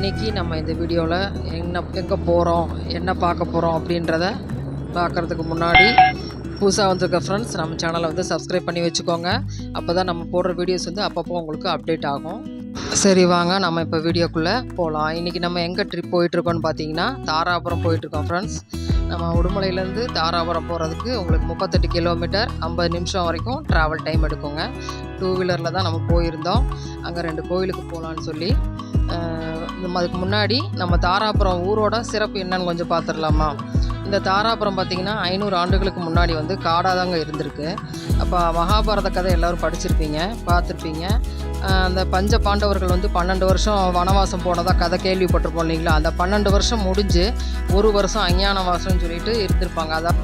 இன்றைக்கி நம்ம இந்த வீடியோவில் எங்கே போகிறோம், என்ன பார்க்க போகிறோம் அப்படின்றத பார்க்குறதுக்கு முன்னாடி புதுசாக வந்திருக்க ஃப்ரெண்ட்ஸ் நம்ம சேனலை வந்து சப்ஸ்கிரைப் பண்ணி வச்சுக்கோங்க. அப்போ தான் நம்ம போடுற வீடியோஸ் வந்து அப்பப்போ உங்களுக்கு அப்டேட் ஆகும். சரி வாங்க நம்ம இப்போ வீடியோக்குள்ளே போகலாம். இன்றைக்கி நம்ம எங்கே ட்ரிப் போயிட்டுருக்கோன்னு பார்த்தீங்கன்னா தாராபுரம் போயிட்டுருக்கோம் ஃப்ரெண்ட்ஸ். நம்ம உடுமலையிலேருந்து தாராபுரம் போகிறதுக்கு உங்களுக்கு 38 கிலோமீட்டர் 50 நிமிஷம் வரைக்கும் ட்ராவல் டைம் எடுக்குங்க. 2 வீலரில் தான் நம்ம போயிருந்தோம். அங்கே 2 கோயிலுக்கு போகலான்னு சொல்லி அதுக்கு முன்னாடி நம்ம தாராபுரம் ஊரோட சிறப்பு என்னன்னு கொஞ்சம் பார்த்துடலாமா. இந்த தாராபுரம் பார்த்திங்கன்னா 500 ஆண்டுகளுக்கு முன்னாடி வந்து காடாக தாங்க இருந்திருக்கு. அப்போ மகாபாரத கதை எல்லோரும் படிச்சிருப்பீங்க, பார்த்துருப்பீங்க. அந்த பஞ்ச பாண்டவர்கள் வந்து 12 வருஷம் வனவாசம் போனதாக கதை கேள்விப்பட்டிருப்போம் இல்லைங்களா. அந்த 12 வருஷம் முடிஞ்சு 1 வருஷம் அஞ்ஞானவாசம்னு சொல்லிட்டு இருந்திருப்பாங்க.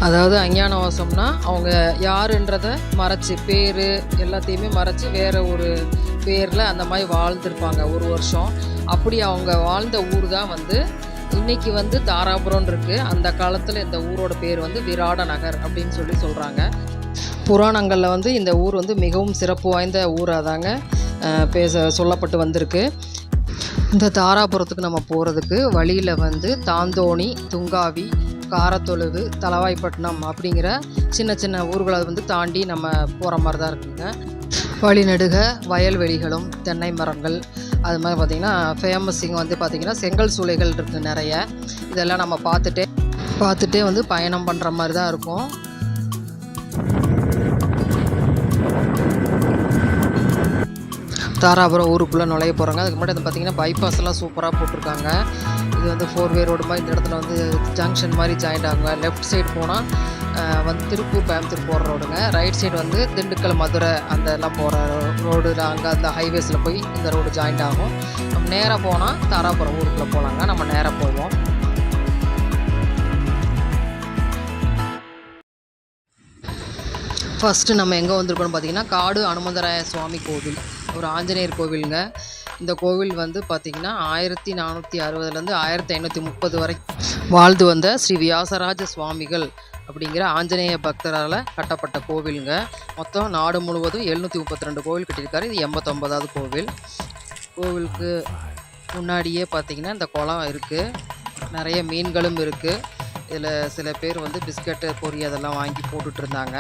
அதாவது அஞ்ஞானவாசம்னா அவங்க யாருன்றதை மறைச்சி பேர் எல்லாத்தையுமே மறைச்சி வேறு ஒரு பேரில் அந்த மாதிரி வாழ்ந்துருப்பாங்க 1 வருஷம். அப்படி அவங்க வாழ்ந்த ஊர் தான் வந்து இன்றைக்கி வந்து தாராபுரம் இருக்குது. அந்த காலத்தில் இந்த ஊரோட பேர் வந்து விராட நகர் அப்படின்னு சொல்கிறாங்க. புராணங்களில் வந்து இந்த ஊர் வந்து மிகவும் சிறப்பு வாய்ந்த ஊராக தாங்க சொல்லப்பட்டு வந்திருக்கு. இந்த தாராபுரத்துக்கு நம்ம போகிறதுக்கு வழியில் வந்து தாந்தோணி, துங்காவி, காரத்தொழுவு, தலவாய்ப்பட்டினம் அப்படிங்கிற சின்ன சின்ன ஊர்களை வந்து தாண்டி நம்ம போகிற மாதிரி தான் இருக்குங்க. வழிநெடுக வயல்வெளிகளும் தென்னை மரங்கள் அது மாதிரி பார்த்திங்கன்னா ஃபேமஸ் இங்கே வந்து பார்த்திங்கன்னா செங்கல் சூளைகள் இருக்குது நிறைய. இதெல்லாம் நம்ம பார்த்துட்டே வந்து பயணம் பண்ணுற மாதிரி தான் இருக்கும். தாராபுரம் ஊருக்குள்ளே நுழைய போகிறாங்க. அதுக்கு முன்னாடி வந்து பார்த்திங்கன்னா பைபாஸ் எல்லாம் சூப்பராக போட்டிருக்காங்க. இது வந்து 4-வே ரோடு மாதிரி இந்த இடத்துல வந்து ஜங்ஷன் மாதிரி ஜாயிண்ட் ஆகுங்க. லெஃப்ட் சைடு போனால் வந்து திருப்பூர் கோயம்புத்தூர் போகிற ரோடுங்க. ரைட் சைடு வந்து திண்டுக்கல் மதுரை அந்த எல்லாம் போகிற ரோடு. அங்கே அந்த ஹைவேஸில் போய் இந்த ரோடு ஜாயிண்ட் ஆகும். நம்ம நேராக போனால் தாராபுரம் ஊருக்குள்ளே போகலாங்க. நம்ம நேராக போவோம். ஃபஸ்ட்டு நம்ம எங்கே வந்திருக்கோம்னு பார்த்திங்கன்னா காடு அனுமந்தராய சுவாமி கோவில், ஒரு ஆஞ்சநேயர் கோவிலுங்க. இந்த கோவில் வந்து பார்த்திங்கன்னா 1460 1530 வரைக்கும் வாழ்ந்து வந்த ஸ்ரீ வியாசராஜ சுவாமிகள் அப்படிங்கிற ஆஞ்சநேய பக்தரால் கட்டப்பட்ட கோவிலுங்க. மொத்தம் நாடு முழுவதும் 732 கோவில் கட்டியிருக்காரு. இது 89வது கோவில். கோவிலுக்கு முன்னாடியே பார்த்திங்கன்னா இந்த குளம் இருக்குது, நிறைய மீன்களும் இருக்குது. இதில் சில பேர் வந்து பிஸ்கட்டு பொரி அதெல்லாம் வாங்கி போட்டுட்டு இருந்தாங்க.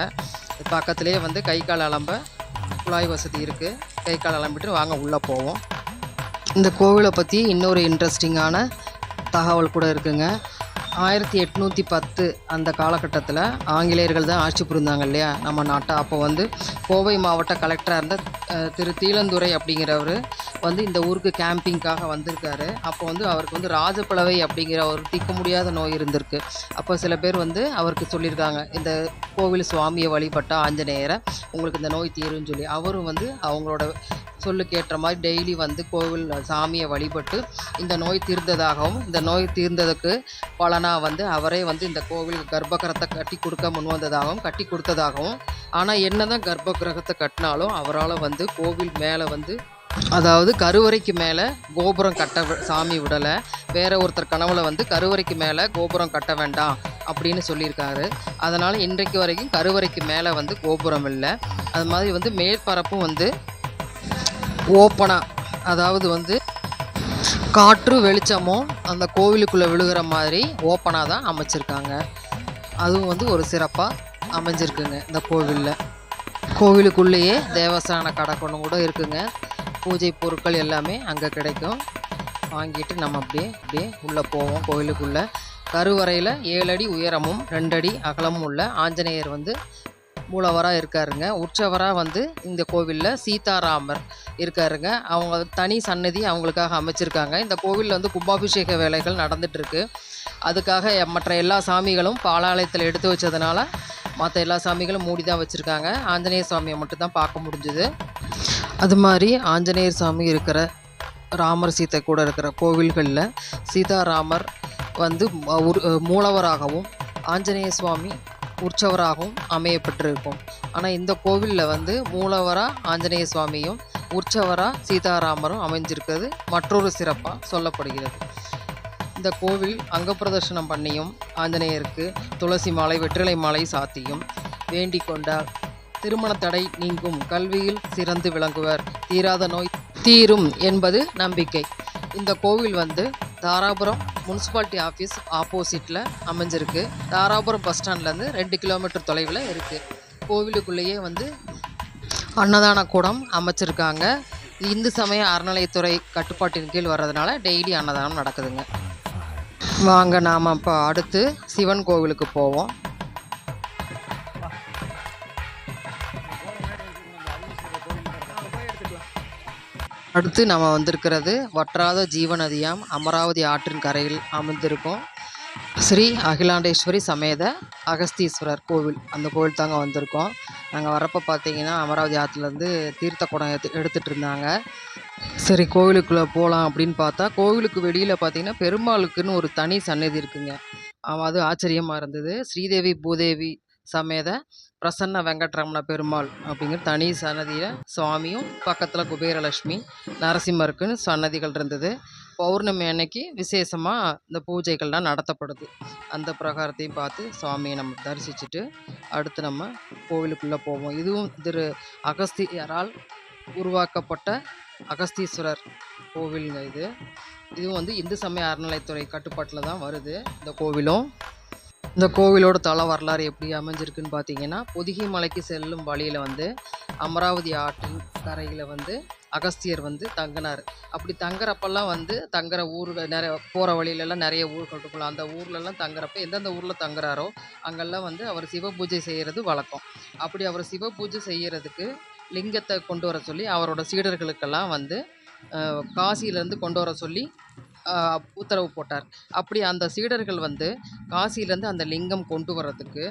பக்கத்துலேயே வந்து கை கால் அலம்ப குழாய் வசதி இருக்குது. கை கால் அலம்பிட்டு வாங்க உள்ளே போவோம். இந்த கோவிலை பற்றி இன்னொரு இன்ட்ரெஸ்டிங்கான தகவல் கூட இருக்குங்க. 1810 அந்த காலகட்டத்தில் ஆங்கிலேயர்கள் தான் ஆட்சி புரிந்தாங்க இல்லையா நம்ம நாட்டை. அப்போ வந்து கோவை மாவட்ட கலெக்டராக இருந்த திரு தீலந்துரை அப்படிங்கிறவர் வந்து இந்த ஊருக்கு கேம்பிங்காக வந்திருக்காரு. அப்போ வந்து அவருக்கு வந்து ராஜப்பிளவை அப்படிங்கிற ஒரு தீர்க்க முடியாத நோய் இருந்திருக்கு. அப்போ சில பேர் வந்து அவருக்கு சொல்லியிருக்காங்க, இந்த கோவில் சுவாமியை வழிபட்ட ஆஞ்சநேயரை உங்களுக்கு இந்த நோய் தீருன்னு சொல்லி. அவரும் வந்து அவங்களோட சொல்லுக்கு ஏற்ற மாதிரி டெய்லி வந்து கோவில் சாமியை வழிபட்டு இந்த நோய் தீர்ந்ததாகவும், இந்த நோய் தீர்ந்ததுக்கு பலனாக வந்து அவரே வந்து இந்த கோவில் கர்ப்பகிரகத்தை கட்டி கொடுக்க முன் வந்ததாகவும் கட்டி கொடுத்ததாகவும். ஆனால் என்ன தான் கர்ப்பகிரகத்தை கட்டினாலும் அவரால் வந்து கோவில் மேலே வந்து அதாவது கருவறைக்கு மேலே கோபுரம் கட்ட சாமி விடலை. வேற ஒருத்தர் கனவுல வந்து கருவறைக்கு மேலே கோபுரம் கட்ட வேண்டாம் அப்படின்னு சொல்லியிருக்காரு. அதனால் இன்றைக்கு வரைக்கும் கருவறைக்கு மேலே வந்து கோபுரம் இல்லை. அது மாதிரி வந்து மேற்பரப்பும் வந்து ஓப்பனாக, அதாவது வந்து காற்று வெளிச்சமும் அந்த கோவிலுக்குள்ளே விழுகிற மாதிரி ஓப்பனாக தான் அமைச்சிருக்காங்க. அதுவும் வந்து ஒரு சிறப்பாக அமைஞ்சிருக்குங்க இந்த கோவிலில். கோவிலுக்குள்ளேயே தேவஸ்தான கடை கொண்டு கூட இருக்குங்க. பூஜை பொருட்கள் எல்லாமே அங்கே கிடைக்கும். வாங்கிட்டு நம்ம அப்படியே உள்ளே போவோம். கோவிலுக்குள்ளே கருவறையில் 7 அடி உயரமும் 2 அடி அகலமும் உள்ள ஆஞ்சநேயர் வந்து மூலவராக இருக்காருங்க. உற்சவராக வந்து இந்த கோவிலில் சீதாராமர் இருக்காருங்க. அவங்க தனி சன்னதி அவங்களுக்காக அமைச்சிருக்காங்க. இந்த கோவிலில் வந்து கும்பாபிஷேக வேலைகள் நடந்துகிட்ருக்கு. அதுக்காக மற்ற எல்லா சாமிகளும் பாலாலயத்தில் எடுத்து வச்சதுனால மற்ற எல்லா சாமிகளும் மூடி தான் வச்சுருக்காங்க. ஆஞ்சநேயர் சாமியை மட்டும்தான் பார்க்க முடிஞ்சுது. அது மாதிரி ஆஞ்சநேயர் சாமி இருக்கிற ராமர் சீத்தை கூட இருக்கிற கோவில்களில் சீதாராமர் வந்து மூலவராகவும் ஆஞ்சநேய சுவாமி உற்சவராகவும் அமையப்பட்டிருக்கும். ஆனால் இந்த கோவிலில் வந்து மூலவராக ஆஞ்சநேய சுவாமியும் உற்சவராக சீதாராமரும் அமைஞ்சிருக்கிறது மற்றொரு சிறப்பாக சொல்லப்படுகிறது. இந்த கோவில் அங்கப்பிரதர்ஷனம் பண்ணியும் ஆஞ்சநேயருக்கு துளசி மாலை வெற்றிலை மாலை சாத்தியும் வேண்டிக் கொண்டார். திருமண தடை நீங்கும், கல்வியில் சிறந்து விளங்குவர், தீராத நோய் தீரும் என்பது நம்பிக்கை. இந்த கோவில் வந்து தாராபுரம் முனிசிபாலிட்டி ஆஃபீஸ் ஆப்போசிட்டில் அமைஞ்சிருக்கு. தாராபுரம் பஸ் ஸ்டாண்ட்லேருந்து 2 கிலோமீட்டர் தொலைவில் இருக்குது. கோவிலுக்குள்ளேயே வந்து அன்னதான கூடம் அமைச்சிருக்காங்க. இந்து சமய அறநிலையத்துறை கட்டுப்பாட்டின் கீழ் வர்றதுனால டெய்லி அன்னதானம் நடக்குதுங்க. வாங்க நாம் இப்போ அடுத்து சிவன் கோவிலுக்கு போவோம். அடுத்து நம்ம வந்திருக்கிறது வற்றாத ஜீவநதியாம் அமராவதி ஆற்றின் கரையில் அமைந்திருக்கும் ஸ்ரீ அகிலாண்டேஸ்வரி சமேத அகஸ்தீஸ்வரர் கோவில். அந்த கோவில் தாங்க வந்திருக்கோம். நாங்கள் வரப்போ பார்த்தீங்கன்னா அமராவதி ஆற்றுலேருந்து தீர்த்த குடம் எடுத்துகிட்டு இருந்தாங்க. சரி கோவிலுக்குள்ளே போகலாம் அப்படின்னு பார்த்தா கோவிலுக்கு வெளியில் பார்த்தீங்கன்னா பெருமாளுக்குன்னு ஒரு தனி சன்னதி இருக்குங்க. அது ஆச்சரியமாக இருந்தது. ஸ்ரீதேவி பூதேவி சமேத பிரசன்ன வெங்கட்ரமண பெருமாள் அப்படிங்கிற தனி சன்னதியில் சுவாமியும் பக்கத்தில் குபேரலட்சுமி நரசிம்மருக்குன்னு சன்னதிகள் இருந்தது. பௌர்ணமி அன்னைக்கு விசேஷமாக இந்த பூஜைகள்லாம் நடத்தப்படுது. அந்த பிரகாரத்தையும் பார்த்து சுவாமியை நம்ம தரிசிச்சுட்டு அடுத்து நம்ம கோவிலுக்குள்ளே போவோம். இதுவும் திரு அகஸ்தியரால் உருவாக்கப்பட்ட அகஸ்தீஸ்வரர் கோவிலுங்க. இதுவும் வந்து இந்து சமய அறநிலையத்துறை கட்டுப்பாட்டில் தான் வருது இந்த கோவிலும். இந்த கோவிலோட தல வரலாறு எப்படி அமைஞ்சிருக்குன்னு பார்த்தீங்கன்னா, பொதிகை மலைக்கு செல்லும் வழியில் வந்து அமராவதி ஆற்றின் கரையில் வந்து அகஸ்தியர் வந்து தங்கினார். அப்படி தங்குறப்பெல்லாம் வந்து தங்குற ஊரில் நிறைய போகிற வழியிலலாம் நிறைய ஊர்கள் இருக்குல்ல, அந்த ஊர்லெல்லாம் தங்குறப்ப எந்தெந்த ஊரில் தங்குறாரோ அங்கெல்லாம் வந்து அவர் சிவ பூஜை செய்கிறது வழக்கம். அப்படி அவர் சிவ பூஜை செய்கிறதுக்கு லிங்கத்தை கொண்டு வர சொல்லி அவரோட சீடர்களுக்கெல்லாம் வந்து காசியிலேருந்து கொண்டு வர சொல்லி உத்தரவு போட்டார். அப்படி அந்த சீடர்கள் வந்து காசியிலேருந்து அந்த லிங்கம் கொண்டு வர்றதுக்கு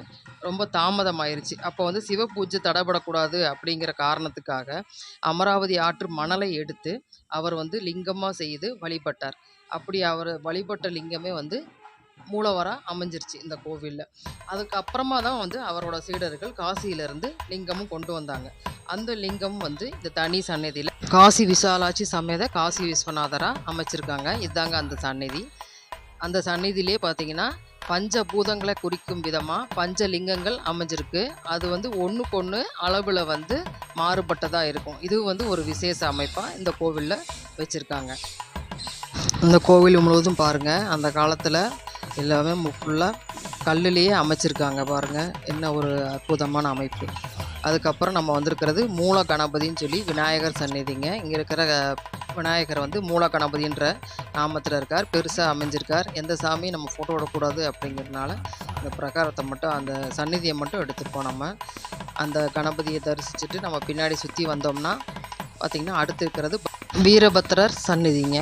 ரொம்ப தாமதம் ஆயிடுச்சு. அப்போ வந்து சிவ பூஜை தடைபடக்கூடாது அப்படிங்கிற காரணத்துக்காக அமராவதி ஆற்று மணலை எடுத்து அவர் வந்து லிங்கமாக செய்து வழிபட்டார். அப்படி அவர் வழிபட்ட லிங்கமே வந்து மூலவராக அமைஞ்சிருச்சு இந்த கோவிலில். அதுக்கப்புறமா தான் வந்து அவரோட சீடர்கள் காசியிலேருந்து லிங்கமும் கொண்டு வந்தாங்க. அந்த லிங்கம் வந்து இந்த தனி சன்னதியில் காசி விசாலாட்சி சமேத காசி விஸ்வநாதராக அமைச்சிருக்காங்க. இதுதாங்க அந்த சன்னதி. அந்த சன்னதியிலே பார்த்தீங்கன்னா பஞ்சபூதங்களை குறிக்கும் விதமாக பஞ்சலிங்கங்கள் அமைஞ்சிருக்கு. அது வந்து ஒன்றுக்கொன்று அளவில் வந்து மாறுபட்டதாக இருக்கும். இது வந்து ஒரு விசேஷ அமைப்பாக இந்த கோவிலில் வச்சுருக்காங்க. இந்த கோவில் முழுவதும் பாருங்கள், அந்த காலத்தில் எல்லாமே ஃபுல்லாக கல்லுலேயே அமைச்சிருக்காங்க. பாருங்கள் என்ன ஒரு அற்புதமான அமைப்பு. அதுக்கப்புறம் நம்ம வந்திருக்கிறது மூல கணபதின்னு சொல்லி விநாயகர் சந்நிதிங்க. இங்கே இருக்கிற விநாயகர் வந்து மூல கணபதின்ற நாமத்தில் இருக்கார். பெருசாக அமைஞ்சிருக்கார். எந்த சாமியும் நம்ம ஃபோட்டோ விடக்கூடாது அப்படிங்கிறதுனால அந்த பிரகாரத்தை மட்டும் அந்த சந்நிதியை மட்டும் எடுத்துப்போம். நம்ம அந்த கணபதியை தரிசிச்சுட்டு நம்ம பின்னாடி சுற்றி வந்தோம்னா பார்த்திங்கன்னா அடுத்து இருக்கிறது வீரபத்ரர் சந்நிதிங்க.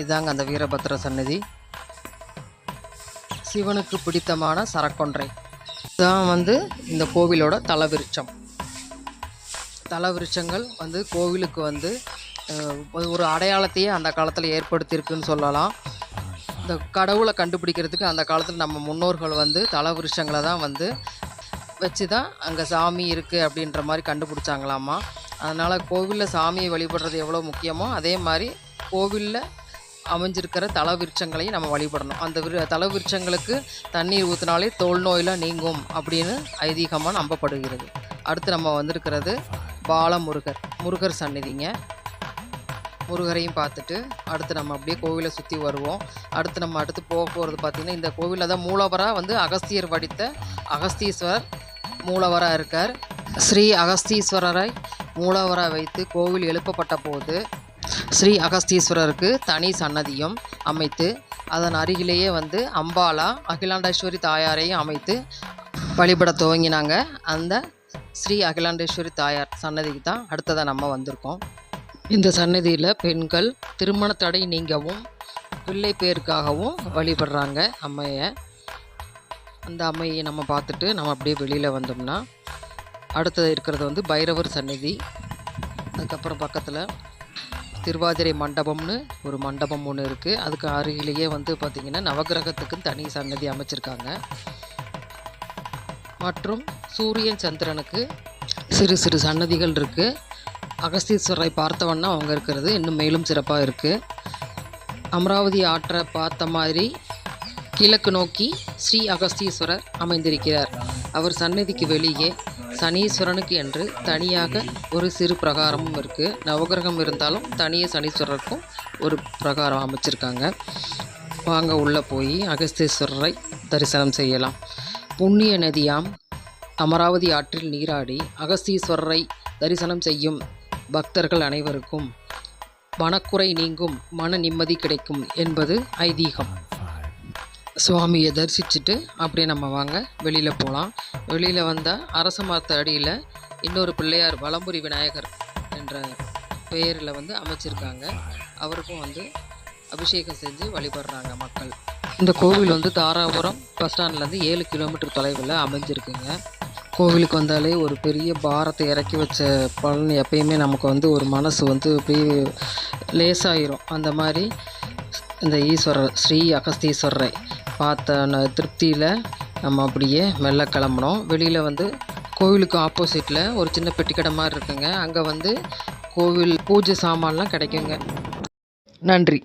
இதுதாங்க அந்த வீரபத்ர சந்நிதி. சிவனுக்கு பிடித்தமான சரக்கொன்றை தான் வந்து இந்த கோவிலோட தலவிருட்சம். தலவிருட்சங்கள் வந்து கோவிலுக்கு வந்து ஒரு அடையாளத்தையே அந்த காலத்தில் ஏற்படுத்தியிருக்குன்னு சொல்லலாம். இந்த கடவுளை கண்டுபிடிக்கிறதுக்கு அந்த காலத்தில் நம்ம முன்னோர்கள் வந்து தலவிருட்சங்களை தான் வந்து வச்சு தான் அங்கே சாமி இருக்குது அப்படின்ற மாதிரி கண்டுபிடிச்சாங்களாமா. அதனால் கோவிலில் சாமியை வழிபடுறது எவ்வளோ முக்கியமோ அதே மாதிரி கோவிலில் அமைஞ்சிருக்கிற தலவிருட்சங்களையும் நம்ம வழிபடணும். அந்த தலவிருட்சங்களுக்கு தண்ணீர் ஊற்றினாலே தோல் நோயெலாம் நீங்கும் அப்படின்னு ஐதீகமாக நம்பப்படுகிறது. அடுத்து நம்ம வந்திருக்கிறது முருகர் சந்நிதிங்க. முருகரையும் பார்த்துட்டு அடுத்து நம்ம அப்படியே கோவிலை சுற்றி வருவோம். அடுத்து போக போகிறது பார்த்திங்கன்னா இந்த கோவிலில் தான் மூலவராக வந்து அகஸ்தியர் வடித்த அகஸ்தீஸ்வரர் மூலவராக இருக்கார். ஸ்ரீ அகஸ்தீஸ்வரரை மூலவராக வைத்து கோவில் எழுப்பப்பட்ட போது ஸ்ரீ அகஸ்தீஸ்வரருக்கு தனி சன்னதியும் அமைத்து அதன் அருகிலேயே வந்து அம்பாலா அகிலாண்டேஸ்வரி தாயாரையும் அமைத்து வழிபட துவங்கினாங்க. அந்த ஸ்ரீ அகிலாண்டேஸ்வரி தாயார் சன்னதிக்கு தான் அடுத்ததாக நம்ம வந்திருக்கோம். இந்த சன்னதியில் பெண்கள் திருமண தடை நீங்கவும் பிள்ளை பேருக்காகவும் வழிபடுறாங்க அம்மையை. அந்த அம்மையை நம்ம பார்த்துட்டு நம்ம அப்படியே வெளியில் வந்தோம்னா அடுத்தது இருக்கிறது வந்து பைரவர் சன்னதி. அதுக்கப்புறம் பக்கத்தில் திருவாதிரை மண்டபம்னு ஒரு மண்டபம் ஒன்று இருக்குது. அதுக்கு அருகிலேயே வந்து பார்த்திங்கன்னா நவகிரகத்துக்கு தனி சன்னதி அமைச்சிருக்காங்க. மற்றும் சூரியன் சந்திரனுக்கு சிறு சிறு சன்னதிகள் இருக்குது. அகஸ்தீஸ்வரரை பார்த்தவன்னா அவங்க இருக்கிறது இன்னும் மேலும் சிறப்பாக இருக்குது. அமராவதி ஆற்றை பார்த்த மாதிரி கிழக்கு நோக்கி ஸ்ரீ அகஸ்தீஸ்வரர் அமைந்திருக்கிறார். அவர் சன்னதிக்கு வெளியே சனீஸ்வரனுக்கு என்று தனியாக ஒரு சிறு பிரகாரமும் இருக்குது. நவகிரகம் இருந்தாலும் தனியாக சனீஸ்வரருக்கும் ஒரு பிரகாரம் அமைச்சிருக்காங்க. வாங்க உள்ளே போய் அகஸ்தீஸ்வரரை தரிசனம் செய்யலாம். புண்ணிய நதியாம் அமராவதி ஆற்றில் நீராடி அகஸ்தீஸ்வரரை தரிசனம் செய்யும் பக்தர்கள் அனைவருக்கும் மனக்குறை நீங்கும், மன நிம்மதி கிடைக்கும் என்பது ஐதீகம். சுவாமியை தரிசிச்சுட்டு அப்படியே நம்ம வாங்க வெளியில் போகலாம். வெளியில் வந்தால் அரச மரத்து அடியில் இன்னொரு பிள்ளையார் வலம்புரி விநாயகர் என்ற பெயரில் அமைச்சிருக்காங்க. அவருக்கும் அபிஷேகம் செஞ்சு வழிபடுறாங்க மக்கள். இந்த கோவில் தாராபுரம் பஸ் ஸ்டாண்ட்லேருந்து 7 கிலோமீட்டர் தொலைவில் அமைஞ்சிருக்குங்க. கோவிலுக்கு வந்தாலே ஒரு பெரிய பாரத்தை இறக்கி வச்ச பலன் எப்பயுமே நமக்கு ஒரு மனசு அப்படியே லேசாயிரும். அந்த மாதிரி இந்த ஈஸ்வரர் ஸ்ரீ அகஸ்தீஸ்வரரை பார்த்த திருப்தியில் நம்ம அப்படியே மெல்ல கிளம்புனோம். வெளியில் கோவிலுக்கு ஆப்போசிட்டில் ஒரு சின்ன பெட்டிக்கடை மாதிரி இருக்குங்க. அங்கே கோவில் பூஜை சாமான்லாம் கிடைக்குங்க. நன்றி.